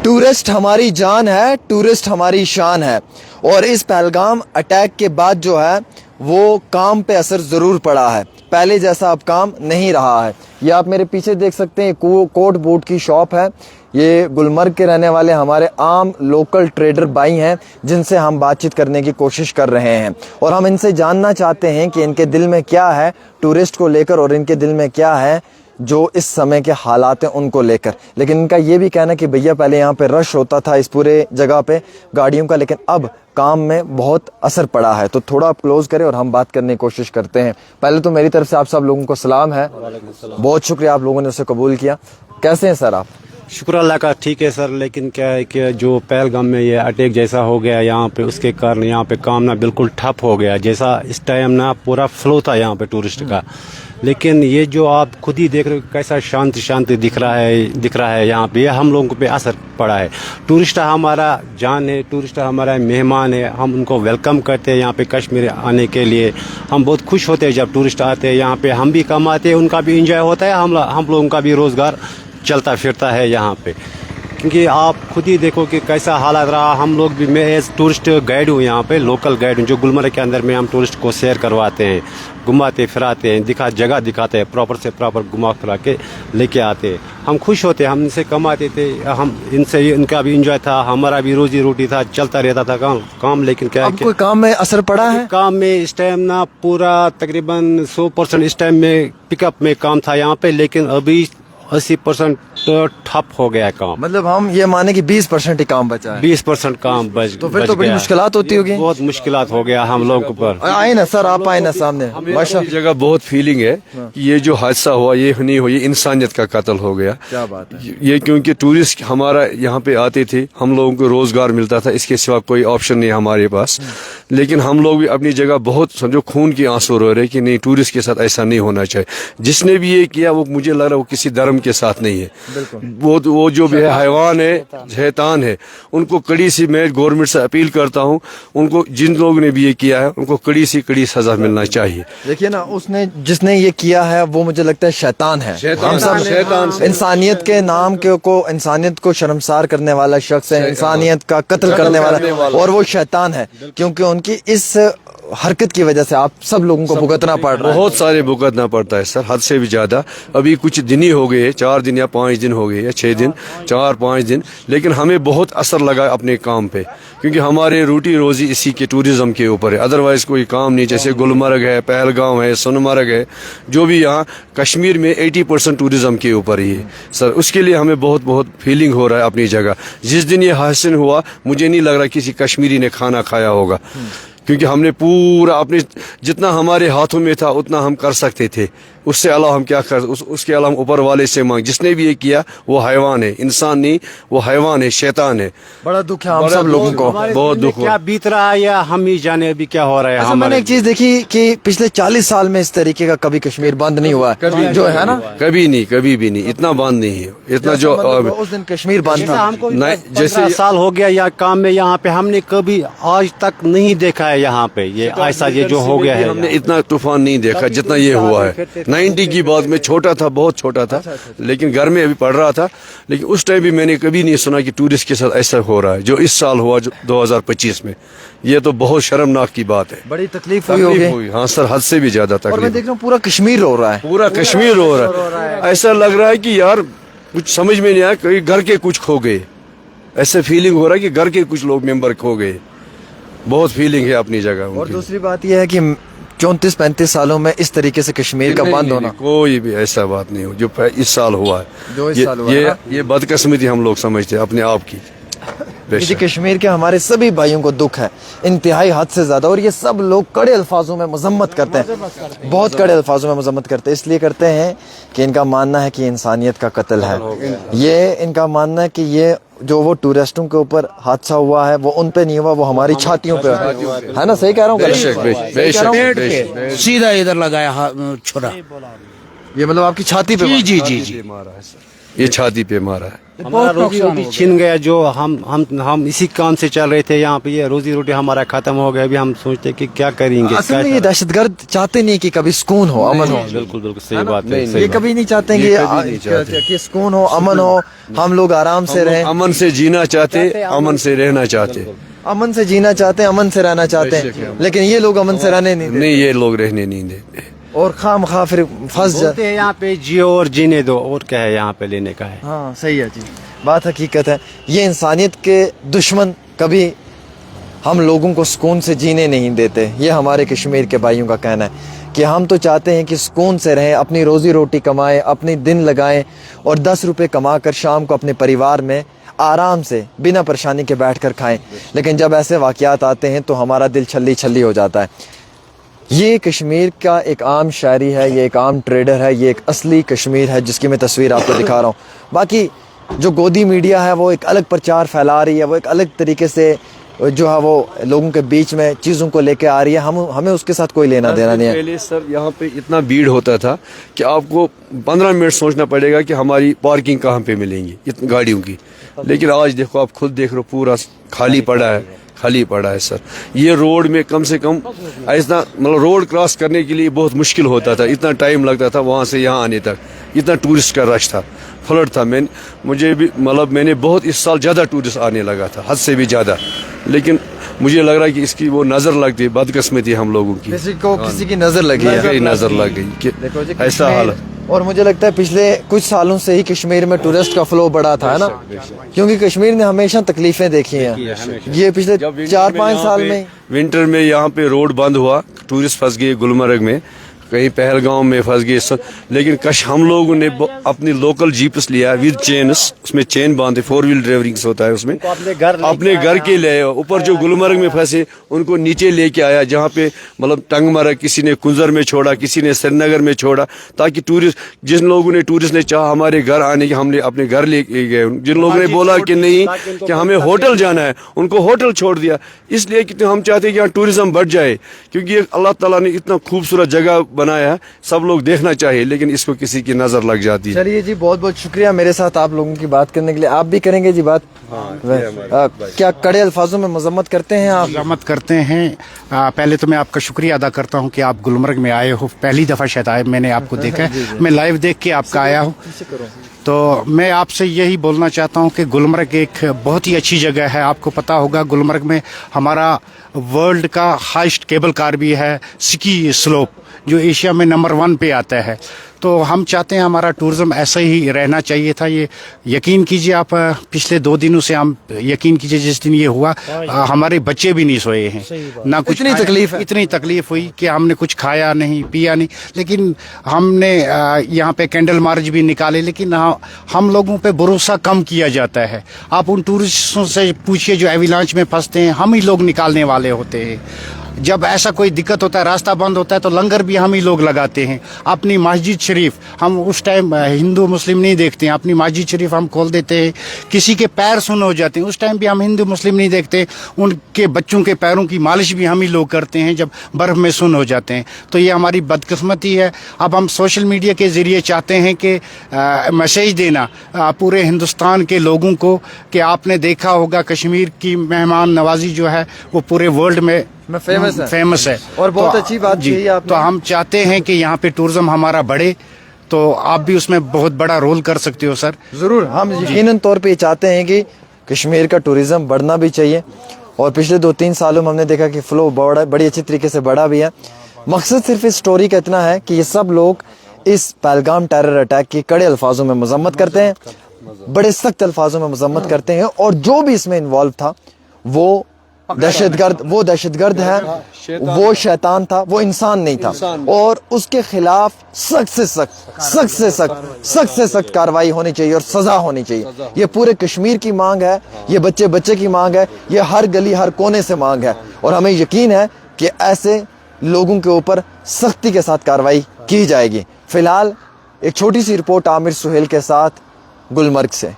Tourist हमारी जान है, टूरिस्ट हमारी शान है। और इस पहलगाम अटैक के बाद जो है वो काम पे असर ज़रूर पड़ा है, पहले जैसा अब काम नहीं रहा है। ये आप मेरे पीछे देख सकते हैं, कोट बूट की शॉप है। ये गुलमर्ग के रहने वाले हमारे आम लोकल ट्रेडर भाई हैं जिनसे हम बातचीत करने की कोशिश कर रहे हैं और हम इनसे जानना चाहते हैं कि इनके दिल में क्या है टूरिस्ट को लेकर और इनके दिल में क्या है जो इस समय के हालात हैं उनको लेकर। लेकिन इनका ये भी कहना है कि भैया पहले यहाँ पे रश होता था इस पूरे जगह पे गाड़ियों का, लेकिन अब काम में बहुत असर पड़ा है। तो थोड़ा आप क्लोज करें और हम बात करने की कोशिश करते हैं। पहले तो मेरी तरफ से आप सब लोगों को सलाम है, बहुत शुक्रिया आप लोगों ने उसे कबूल किया। कैसे हैं सर आप? शुक्र अल्लाह का, ठीक है सर। लेकिन क्या है कि जो पहलगाम में ये अटैक जैसा हो गया यहाँ पे, उसके कारण यहाँ पे काम ना बिल्कुल ठप हो गया। जैसा इस टाइम ना पूरा फ्लो था यहाँ पे टूरिस्ट का, लेकिन ये जो आप खुद ही देख रहे हो कैसा शांति दिख रहा है यहाँ पे, ये हम लोगों पे असर पड़ा है। टूरिस्ट हमारा जान है, टूरिस्ट हमारा मेहमान है, हम उनको वेलकम करते हैं यहाँ पे कश्मीर आने के लिए। हम बहुत खुश होते हैं जब टूरिस्ट आते हैं यहाँ पे, हम भी कमाते हैं, उनका भी इंजॉय होता है, हम लोगों का भी रोजगार चलता फिरता है यहाँ पे। क्योंकि आप खुद ही देखो कि कैसा हालात रहा। हम लोग भी, मैं एज टूरिस्ट गाइड हूँ यहाँ पे, लोकल गाइड हूँ, जो गुलमर्ग के अंदर में हम टूरिस्ट को सैर करवाते हैं, घुमाते फिराते हैं, जगह दिखाते हैं, प्रॉपर से प्रॉपर घुमा फिरा के लेके आते हैं। हम खुश होते हैं, हम इनसे कमाते थे, हम इनसे इनका भी इंजॉय था, हमारा भी रोजी रोटी था, चलता रहता था काम। लेकिन क्या अब कोई काम में असर पड़ा है? काम में इस टाइम ना पूरा तकरीबन 100% इस टाइम में पिकअप में काम था यहाँ पे, लेकिन अभी 80% तो ठप हो गया काम। मतलब हम ये माने कि 20% ही काम बचा है। 20% काम बच तो फिर तो बड़ी मुश्किलात होती होगी। बहुत मुश्किलात हो गया हम लोगों पर। आए ना सर, आप आए ना सामने। माशाल्लाह जगह बहुत फीलिंग है कि ये जो हादसा हुआ ये नहीं हुआ, ये इंसानियत का कत्ल हो गया। क्या बात है। ये क्योंकि टूरिस्ट हमारा यहाँ पे आते थे, हम लोगों को रोजगार मिलता था, इसके सिवा कोई ऑप्शन नहीं हमारे पास। लेकिन हम लोग भी अपनी जगह बहुत समझो खून की आंसू रो रहे कि नहीं, टूरिस्ट के साथ ऐसा नहीं होना चाहिए। जिसने भी ये किया वो मुझे लग रहा है वो किसी धर्म के साथ नहीं है, वो जो भी है हैवान है, शैतान है। उनको कड़ी सी, मैं गवर्नमेंट से अपील करता हूँ, उनको जिन लोगों ने भी ये किया है उनको कड़ी सी कड़ी सजा मिलना चाहिए। देखिए ना, उसने जिसने ये किया है वो मुझे लगता है शैतान है। हम सब इंसानियत के नाम को इंसानियत को शर्मसार करने वाला शख्स है, इंसानियत का कत्ल करने वाला, और वो शैतान है। क्योंकि उनकी इस हरकत की वजह से आप सब लोगों को भुगतना पड़ रहा है। बहुत सारे भुगतना पड़ता है सर, हद से भी ज्यादा। अभी कुछ दिन ही हो गए, 4 दिन या 5 दिन हो गए या 6 दिन, 4-5 दिन, लेकिन हमें बहुत असर लगा अपने काम पे, क्योंकि हमारे रोटी रोजी इसी के टूरिज्म के ऊपर है। अदरवाइज कोई काम नहीं। जैसे गुलमर्ग है, पहलगाम है, सोनमर्ग है, जो भी यहाँ कश्मीर में 80% टूरिज्म के ऊपर ही है सर। उसके लिए हमें बहुत फीलिंग हो रहा है अपनी जगह। जिस दिन ये हादसा हुआ मुझे नहीं लग रहा किसी कश्मीरी ने खाना खाया होगा, क्योंकि हमने पूरा अपने जितना हमारे हाथों में था उतना हम कर सकते थे। उससे अलावा हम क्या कर, उसके अलावा ऊपर वाले से मांग। जिसने भी ये किया वो हैवान है, इंसान नहीं, वो हैवान है, शैतान है। बड़ा दुख है हम सब लोगों को, बहुत दुख। क्या बीत रहा है या हम ही जाने अभी क्या हो रहा है। मैंने एक चीज देखी कि पिछले 40 साल में इस तरीके का कभी कश्मीर बंद नहीं हुआ है, जो है ना, कभी नहीं, कभी भी नहीं, इतना बंद नहीं है, इतना जो उस दिन कश्मीर बंद था। हमको जैसे साल हो गया या काम में यहाँ पे, हमने कभी आज तक नहीं देखा है यहाँ पे ये ऐसा ये जो हो गया है। हमने इतना तूफान नहीं देखा जितना ये हुआ है। 90 की बात में छोटा था, बहुत छोटा था, लेकिन घर में अभी पढ़ रहा था। लेकिन उस टाइम भी मैंने कभी नहीं सुना कि टूरिस्ट के साथ ऐसा हो रहा है जो इस साल हुआ, जो 2025 में। ये तो बहुत शर्मनाक की बात है। बड़ी तकलीफ हुई होगी। हाँ सर, हद से भी ज्यादा तकलीफ। और मैं देख रहा हूँ पूरा कश्मीर रो रहा है, पूरा कश्मीर रो रहा है। ऐसा लग रहा है कि यार कुछ समझ में नहीं आया, कहीं घर के कुछ खो गए। ऐसे फीलिंग हो रहा है कि घर के कुछ लोग मेंबर खो गए। बहुत फीलिंग है अपनी जगह। और दूसरी बात यह है कि 34-35 सालों में इस तरीके से कश्मीर का बंद होना, कोई भी ऐसा बात नहीं हो जो इस साल हुआ है। जो इस साल हुआ है ये बदकिस्मती हम लोग समझते हैं अपने आप की। जी, कश्मीर के हमारे सभी भाइयों को दुख है इंतहाई हद से ज्यादा, और ये सब लोग कड़े अल्फाजों में मजम्मत करते हैं, बहुत कड़े अल्फाजों में मजम्मत करते हैं। इसलिए करते हैं कि इनका मानना है कि इंसानियत का कत्ल है। ये इनका मानना है कि ये जो वो टूरिस्टों के ऊपर हादसा हुआ है वो उन पे नहीं हुआ, वो हमारी छातियों पे है ना। सही कह रहा हूँ? सीधा इधर लगाया छुरा, ये मतलब आपकी छाती पे? जी। ये छाती पे मारा है। हमारा रोजी रोटी छिन गया, जो हम इसी काम से चल रहे थे यहाँ पे, ये रोजी रोटी हमारा खत्म हो गया। अभी हम सोचते कि क्या करेंगे। असल में ये दहशतगर्द चाहते नहीं कि कभी सुकून हो, अमन हो। बिल्कुल बिल्कुल सही बात है। ये कभी नहीं चाहते हैं कि सुकून हो, अमन हो, हम लोग आराम से रहें। अमन से जीना चाहते, अमन से रहना चाहते, अमन से जीना चाहते हैं, अमन से रहना चाहते हैं, लेकिन ये लोग अमन से रहने नहीं देते। नहीं ये लोग रहने नहीं देते और खामखा फिर फंस जाते हैं यहाँ पे, जियो और जीने दो, और क्या है यहाँ पे लेने का है। हाँ सही है जी, बात हकीकत है। ये इंसानियत के दुश्मन कभी हम लोगों को सुकून से जीने नहीं देते। ये हमारे कश्मीर के भाइयों का कहना है कि हम तो चाहते हैं कि सुकून से रहें, अपनी रोज़ी रोटी कमाएं, अपने दिन लगाएं और 10 रुपये कमा कर शाम को अपने परिवार में आराम से बिना परेशानी के बैठ कर खाएं। लेकिन जब ऐसे वाक़यात आते हैं तो हमारा दिल छल्ली छल्ली हो जाता है। ये कश्मीर का एक आम शायरी है, ये एक आम ट्रेडर है, ये एक असली कश्मीर है जिसकी मैं तस्वीर आपको दिखा रहा हूँ। बाकी जो गोदी मीडिया है वो एक अलग प्रचार फैला रही है, वो एक अलग तरीके से जो है वो लोगों के बीच में चीज़ों को लेके आ रही है। हमें उसके साथ कोई लेना देना नहीं है। पहले सर यहाँ पे इतना भीड़ होता था कि आपको 15 मिनट सोचना पड़ेगा कि हमारी पार्किंग कहाँ पे मिलेंगी इतनी गाड़ियों की। लेकिन आज देखो, आप खुद देख रहे हो, पूरा खाली पड़ा है, खाली पड़ा है सर। ये रोड में कम से कम ऐसा मतलब रोड क्रॉस करने के लिए बहुत मुश्किल होता था, इतना टाइम लगता था वहाँ से यहाँ आने तक, इतना टूरिस्ट का रश था, फ्लड था। मुझे भी मतलब मैंने बहुत इस साल ज़्यादा टूरिस्ट आने लगा था, हद से भी ज़्यादा। लेकिन मुझे लग रहा है कि इसकी वो नज़र लगती है, बदकिस्मती हम लोगों की, किसी की नज़र लगी है, नज़र लग गई कि ऐसा हाल है। और मुझे लगता है पिछले कुछ सालों से ही कश्मीर में टूरिस्ट का फ्लो बढ़ा था, है ना, क्योंकि कश्मीर ने हमेशा तकलीफें देखी हैं। ये पिछले 4-5 साल में विंटर में यहाँ पे रोड बंद हुआ, टूरिस्ट फंस गए गुलमर्ग में, कहीं पहलगांव में फंस गए। लेकिन हम लोगों ने अपनी लोकल जीप्स लिया विद चेन्स, उसमें चेन बांधे, 4 व्हील ड्राइविंग होता है उसमें, अपने घर के ले ऊपर जो गुलमर्ग में फंसे उनको नीचे लेके आया, जहाँ पे मतलब टंगमर्ग किसी ने कुंजर में छोड़ा, किसी ने श्रीनगर में छोड़ा, ताकि टूरिस्ट जिन लोगों ने टूरिस्ट ने चाहा हमारे घर आने की, हमने अपने घर ले गए। जिन लोगों ने बोला कि नहीं कि हमें होटल जाना है, उनको होटल छोड़ दिया। इसलिए कि हम चाहते हैं कि यहाँ टूरिज्म बढ़ जाए, क्योंकि अल्लाह ताला ने इतना खूबसूरत जगह बनाया है, सब लोग देखना चाहिए, लेकिन इसको किसी की नजर लग जाती है। चलिए जी, बहुत बहुत शुक्रिया मेरे साथ आप लोगों की बात करने के लिए। आप भी करेंगे जी बात? क्या कड़े अल्फाजों में मजम्मत करते हैं आप? मजम्मत करते हैं। पहले तो मैं आपका शुक्रिया अदा करता हूं कि आप गुलमर्ग में आए हो, पहली दफ़ा शायद आए, मैंने आपको देखा है, मैं लाइव देख के आपका आया हूं। तो मैं आपसे यही बोलना चाहता हूं कि गुलमर्ग एक बहुत ही अच्छी जगह है। आपको पता होगा गुलमर्ग में हमारा वर्ल्ड का हाईएस्ट केबल कार भी है, स्की स्लोप, जो एशिया में नंबर 1 पे आता है। तो हम चाहते हैं हमारा टूरिज्म ऐसा ही रहना चाहिए था। ये यकीन कीजिए आप, पिछले 2 दिनों से हम यकीन कीजिए जिस दिन ये हुआ हमारे बच्चे भी नहीं सोए हैं, ना कुछ इतनी तकलीफ हुई कि हमने कुछ खाया नहीं पिया नहीं। लेकिन हमने यहाँ पे कैंडल मार्च भी निकाले, लेकिन हम लोगों पे भरोसा कम किया जाता है। आप उन टूरिस्टों से पूछिए जो एविलांच में फंसते हैं, हम ही लोग निकालने वाले होते हैं। जब ऐसा कोई दिक्कत होता है, रास्ता बंद होता है, तो लंगर भी हम ही लोग लगाते हैं। अपनी मस्जिद शरीफ हम उस टाइम हिंदू मुस्लिम नहीं देखते हैं, अपनी मस्जिद शरीफ हम खोल देते हैं। किसी के पैर सुन्न हो जाते हैं, उस टाइम भी हम हिंदू मुस्लिम नहीं देखते, उनके बच्चों के पैरों की मालिश भी हम ही लोग करते हैं जब बर्फ़ में सुन्न हो जाते हैं। तो ये हमारी बदकिस्मती है। अब हम सोशल मीडिया के ज़रिए चाहते हैं कि मैसेज देना पूरे हिंदुस्तान के लोगों को कि आपने देखा होगा कश्मीर की मेहमान नवाजी जो है वो पूरे वर्ल्ड में फेमस है। और बहुत अच्छी बात जी, तो हम चाहते हैं कि यहाँ पे टूरिज्म हमारा बढ़े, तो आप भी उसमें बहुत बड़ा रोल कर सकते हो सर। ज़रूर, हम यकीनन तौर पे चाहते हैं कि कश्मीर का टूरिज्म बढ़ना भी चाहिए। और पिछले 2-3 सालों में हमने देखा कि फ्लो बड़ी अच्छी तरीके से बढ़ा भी है। मकसद सिर्फ इस स्टोरी का इतना है कि ये सब लोग इस पहलगाम टेरर अटैक की कड़े अल्फाजों में मजम्मत करते हैं, बड़े सख्त अल्फाजों में मजम्मत करते हैं। और जो भी इसमें इन्वॉल्व था वो दहशतगर्द है, वो शैतान था, वो इंसान नहीं था। और उसके खिलाफ सख्त से सख्त कार्रवाई होनी चाहिए और सजा होनी चाहिए। ये पूरे कश्मीर की मांग है, ये बच्चे की मांग है, ये हर गली हर कोने से मांग है। और हमें यकीन है कि ऐसे लोगों के ऊपर सख्ती के साथ कार्रवाई की जाएगी। फिलहाल एक छोटी सी रिपोर्ट आमिर सुहेल के साथ गुलमर्ग से।